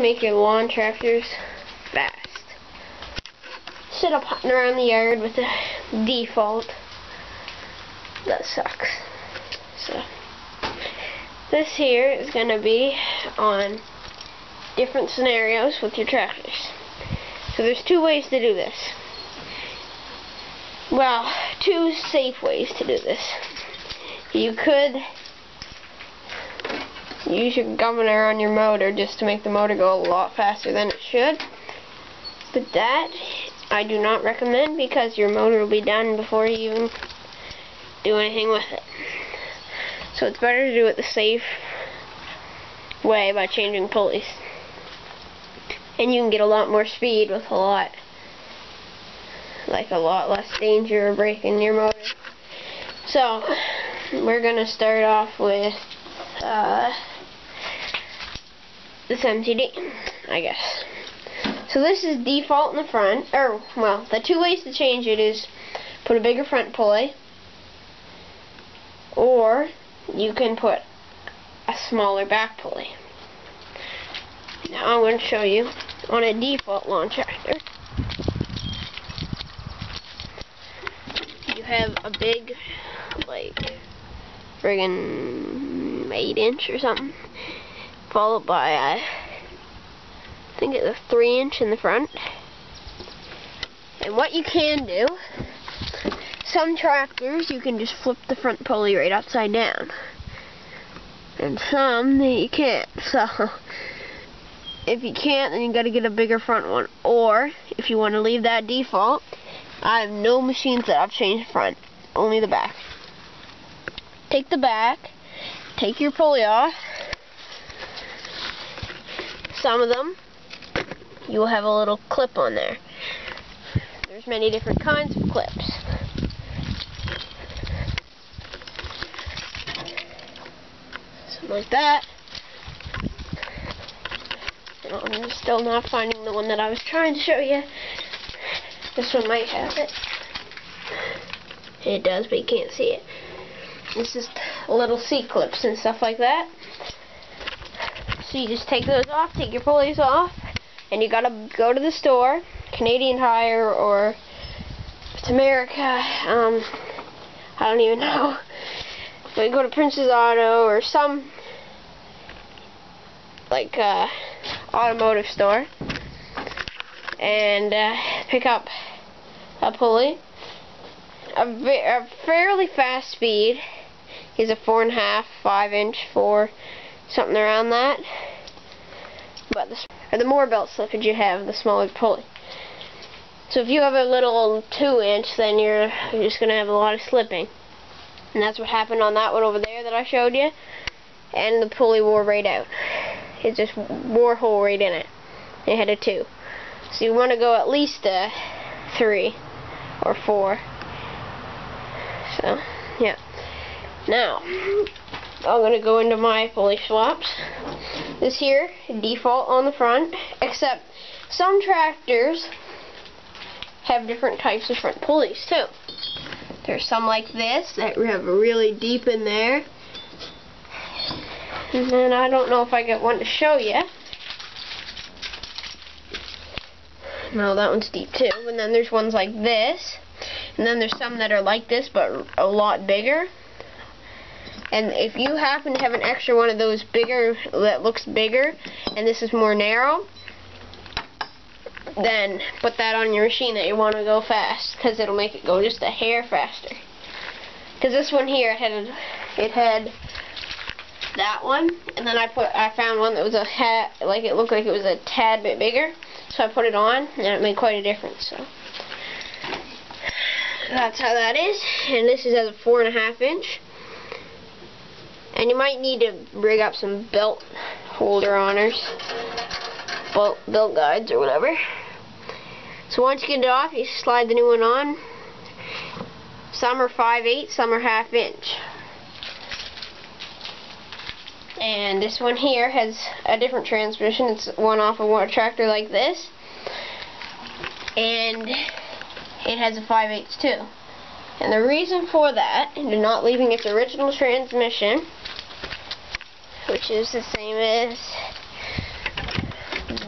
make your lawn tractors fast. Instead of putting around the yard with the default, that sucks. So this here is going to be on different scenarios with your tractors. So there's two ways to do this. Well, two safe ways to do this. You could use your governor on your motor just to make the motor go a lot faster than it should. But that I do not recommend, because your motor will be done before you even do anything with it. So it's better to do it the safe way by changing pulleys. And you can get a lot more speed with a lot less danger of breaking your motor. So we're gonna start off with this MTD, I guess. So this is default in the front, or well, the two ways to change it is put a bigger front pulley, or you can put a smaller back pulley. Now I'm going to show you on a default lawn tractor. You have a big, like, friggin' 8-inch or something, followed by I think it's a 3-inch in the front. And what you can do, some tractors you can just flip the front pulley right upside down, and some you can't. So if you can't, then you got to get a bigger front one. Or if you want to leave that default, I have no machines that I've changed front, only the back. Take the back, take your pulley off. Some of them you will have a little clip on there. There's many different kinds of clips. Something like that. I'm still not finding the one that I was trying to show you. This one might have it. It does, but you can't see it. It's just little C-clips and stuff like that. So you just take those off, take your pulleys off, and you gotta go to the store, Canadian Tire, or if it's America, I don't even know. But you go to Prince's Auto or some like automotive store, and pick up a pulley. A fairly fast speed is a 4.5, 5-inch, 4, something around that. But the more belt slippage you have, the smaller the pulley. So if you have a little 2-inch, then you're just going to have a lot of slipping. And that's what happened on that one over there that I showed you. And the pulley wore right out. It just wore a hole right in it. It had a 2. So you want to go at least a 3 or 4. So, yeah. Now, I'm going to go into my pulley swaps. This here, default on the front, except some tractors have different types of front pulleys too. There's some like this that have really deep in there. And then I don't know if I get one to show you. No, that one's deep too. And then there's ones like this. And then there's some that are like this but a lot bigger. And if you happen to have an extra one of those bigger, that looks bigger, and this is more narrow, then put that on your machine that you want to go fast, because it'll make it go just a hair faster. Because this one here, it had that one, and then I found one that was it looked like it was a tad bit bigger, so I put it on, and it made quite a difference. So that's how that is. And this is a 4.5-inch. And you might need to rig up some belt holder honors, belt guides or whatever. So once you get it off, you slide the new one on. Some are 5/8, some are 1/2 inch. And this one here has a different transmission. It's one off of a tractor like this. And it has a 5/8 too. And the reason for that, and not leaving its original transmission, which is the same as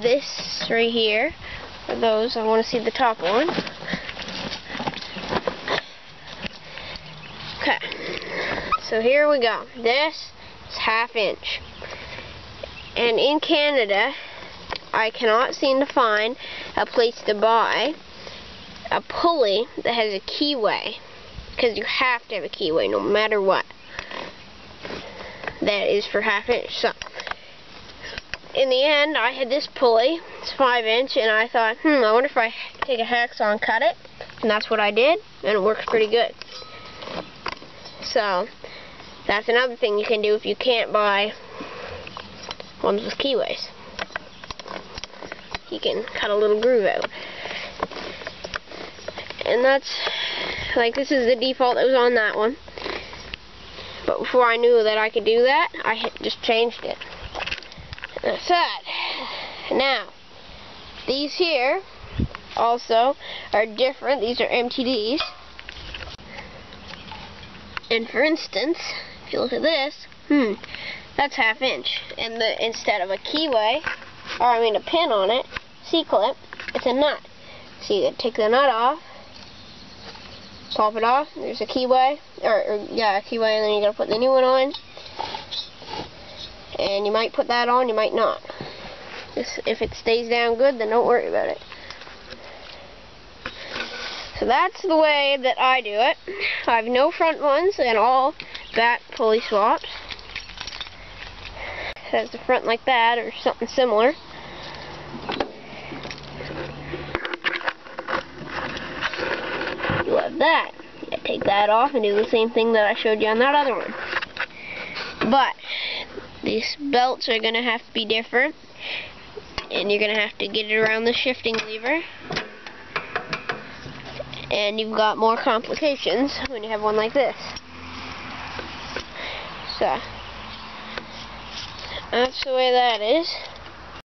this right here. For those, I want to see the top one. Okay, so here we go. This is 1/2 inch. And in Canada, I cannot seem to find a place to buy a pulley that has a keyway. Because you have to have a keyway no matter what. That is for 1/2 inch. So, in the end, I had this pulley. It's 5 inch, and I thought, I wonder if I take a hacksaw and cut it. And that's what I did, and it works pretty good. So, that's another thing you can do if you can't buy ones with keyways. You can cut a little groove out. And that's, like, this is the default that was on that one. But before I knew that I could do that, I just changed it. And that's that. Now, these here also are different. These are MTDs. And for instance, if you look at this, that's 1/2 inch. And instead of a keyway, or I mean a pin on it, C-clip, it's a nut. So you take the nut off, pop it off, there's a keyway, a keyway, and then you gotta put the new one on. And you might put that on, you might not. If it stays down good, then don't worry about it. So that's the way that I do it. I have no front ones and all back pulley swaps. It has the front like that or something similar. You have that. You take that off and do the same thing that I showed you on that other one. But these belts are going to have to be different, and you're going to have to get it around the shifting lever. And you've got more complications when you have one like this. So, that's the way that is.